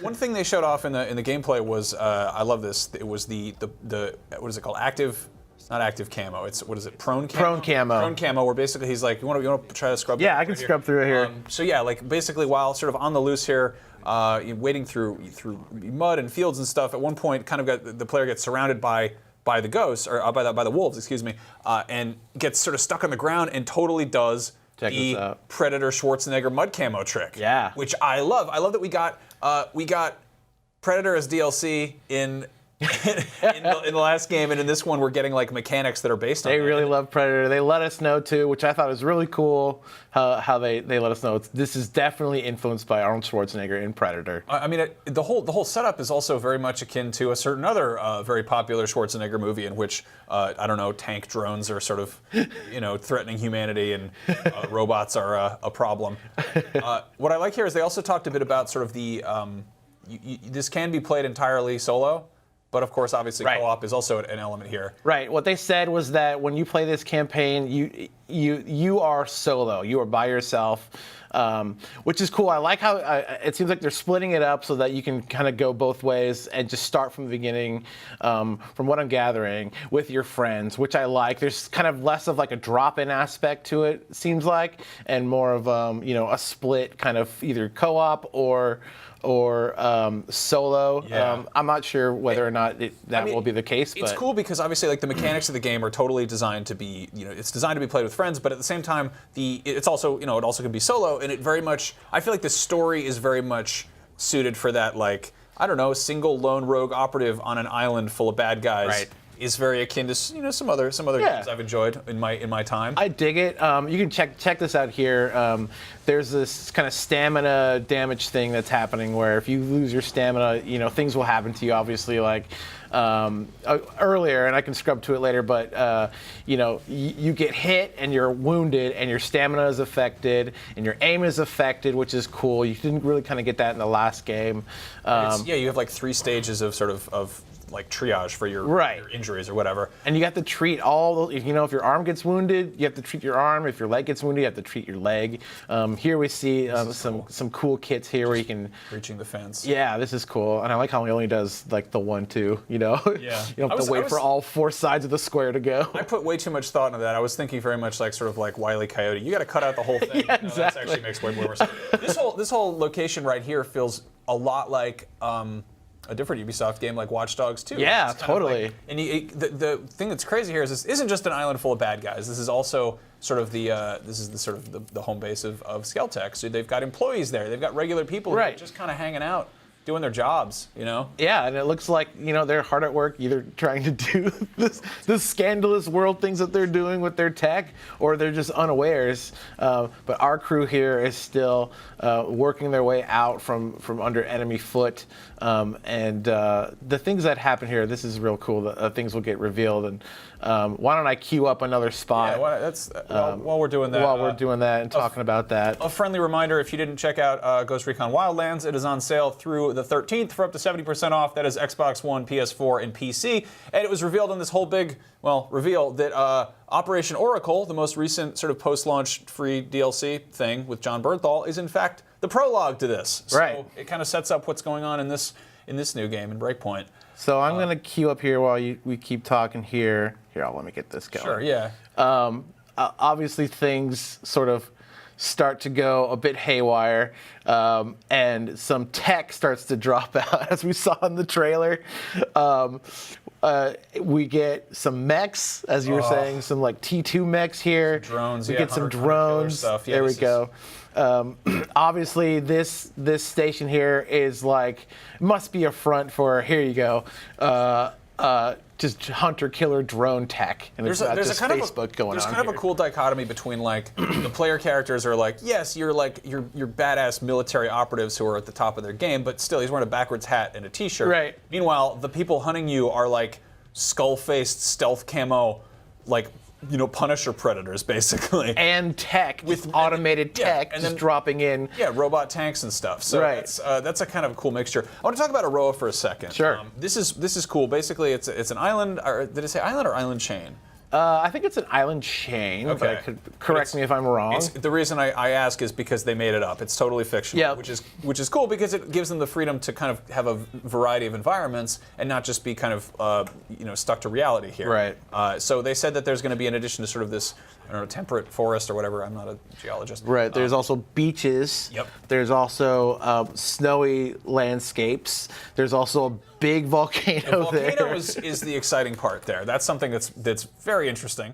One thing they showed off in the gameplay was I love this. It was the what is it called? Active. It's not active camo. It's what is it? Prone camo. Prone camo. Prone camo. Where basically he's like, you want to try to scrub. Yeah, I can scrub through it here. So yeah, like basically while sort of on the loose here, wading through mud and fields and stuff. At one point, kind of the player gets surrounded by the ghosts or by the wolves, excuse me, and gets sort of stuck on the ground and totally does the Predator Schwarzenegger mud camo trick. Yeah. Which I love. I love that we got Predator as DLC in the last game, and in this one we're getting like mechanics that are based on They that. really love Predator. They let us know too, which I thought was really cool, how they let us know this is definitely influenced by Arnold Schwarzenegger in Predator. I mean, the whole setup is also very much akin to a certain other very popular Schwarzenegger movie in which I don't know, tank drones are sort of threatening humanity and robots are a problem. What I like here is they also talked a bit about sort of the this can be played entirely solo. But of course, obviously, co-op is also an element here. Right. What they said was that when you play this campaign, you are solo. You are by yourself, which is cool. I like how it seems like they're splitting it up so that you can kind of go both ways and just start from the beginning, from what I'm gathering, with your friends, which I like. There's kind of less of like a drop-in aspect to it, seems like, and more of a split kind of either co-op or solo. Yeah. I'm not sure whether or not that will be the case. It's cool because obviously, like the mechanics of the game are totally designed to be, it's designed to be played with friends, but at the same time, it's also, it also can be solo, and it very much, I feel like the story is very much suited for that, like, I don't know, single lone rogue operative on an island full of bad guys. Right. Is very akin to some other games I've enjoyed in my time. I dig it. You can check this out here. There's this kind of stamina damage thing that's happening where if you lose your stamina, things will happen to you. Obviously, like earlier, and I can scrub to it later. But you get hit and you're wounded, and your stamina is affected, and your aim is affected, which is cool. You didn't really kind of get that in the last game. You have like 3 stages of sort of like triage for your injuries or whatever. And you have to treat all, if your arm gets wounded, you have to treat your arm. If your leg gets wounded, you have to treat your leg. Here we see some cool kits here where you can... Reaching the fence. Yeah, this is cool. And I like how he only does like the 1-2, Yeah. You don't have to wait for all 4 sides of the square to go. I put way too much thought into that. I was thinking very much like sort of like Wile E. Coyote. You got to cut out the whole thing. Yeah, exactly. That actually makes way more sense. This whole location right here feels a lot like... a different Ubisoft game like Watch Dogs 2. Yeah, totally. Like, and the thing that's crazy here is this isn't just an island full of bad guys. This is also sort of the home base of Skeltech. So they've got employees there. They've got regular people who are just kind of hanging out, doing their jobs, Yeah, and it looks like, they're hard at work either trying to do this scandalous world things that they're doing with their tech, or they're just unawares. But our crew here is still working their way out from under enemy foot. And the things that happen here, this is real cool. The things will get revealed. And why don't I queue up another spot? Yeah, while we're doing that. While we're doing that and talking about that. A friendly reminder, if you didn't check out Ghost Recon Wildlands, it is on sale through the 13th for up to 70% off. That is Xbox One, PS4, and PC. And it was revealed in this whole big, reveal that Operation Oracle, the most recent sort of post-launch free DLC thing with John Bernthal, is in fact the prologue to this. So it kind of sets up what's going on in this new game in Breakpoint. So I'm going to queue up here while we keep talking here. Here, let me get this going. Sure, yeah. Obviously, things sort of start to go a bit haywire, and some tech starts to drop out, as we saw in the trailer. We get some mechs, as you were saying, some like T2 mechs here. Drones, we get some drones. Stuff. Yeah, there we go. Obviously, this station here is like, must be a front for, here you go, just hunter-killer drone tech. And there's just Facebook going on. There's kind of a cool dichotomy between like the player characters are like, yes, you're badass military operatives who are at the top of their game, but still he's wearing a backwards hat and a t-shirt. Right. Meanwhile, the people hunting you are like skull-faced stealth camo, like Punisher predators, basically. And tech, with automated tech, and then dropping in. Yeah, robot tanks and stuff. So that's a kind of a cool mixture. I want to talk about Aroa for a second. Sure. This is cool. Basically, it's an island. Or did it say island or island chain? I think it's an island chain, but I could correct me if I'm wrong. The reason I ask is because they made it up. It's totally fictional, which is cool because it gives them the freedom to kind of have a variety of environments and not just be kind of stuck to reality here. Right. So they said that there's going to be, in addition to sort of this, I don't know, temperate forest or whatever. I'm not a geologist. Right. There's also beaches. Yep. There's also snowy landscapes. There's also a big volcano there. The volcano is the exciting part there. That's something that's very interesting.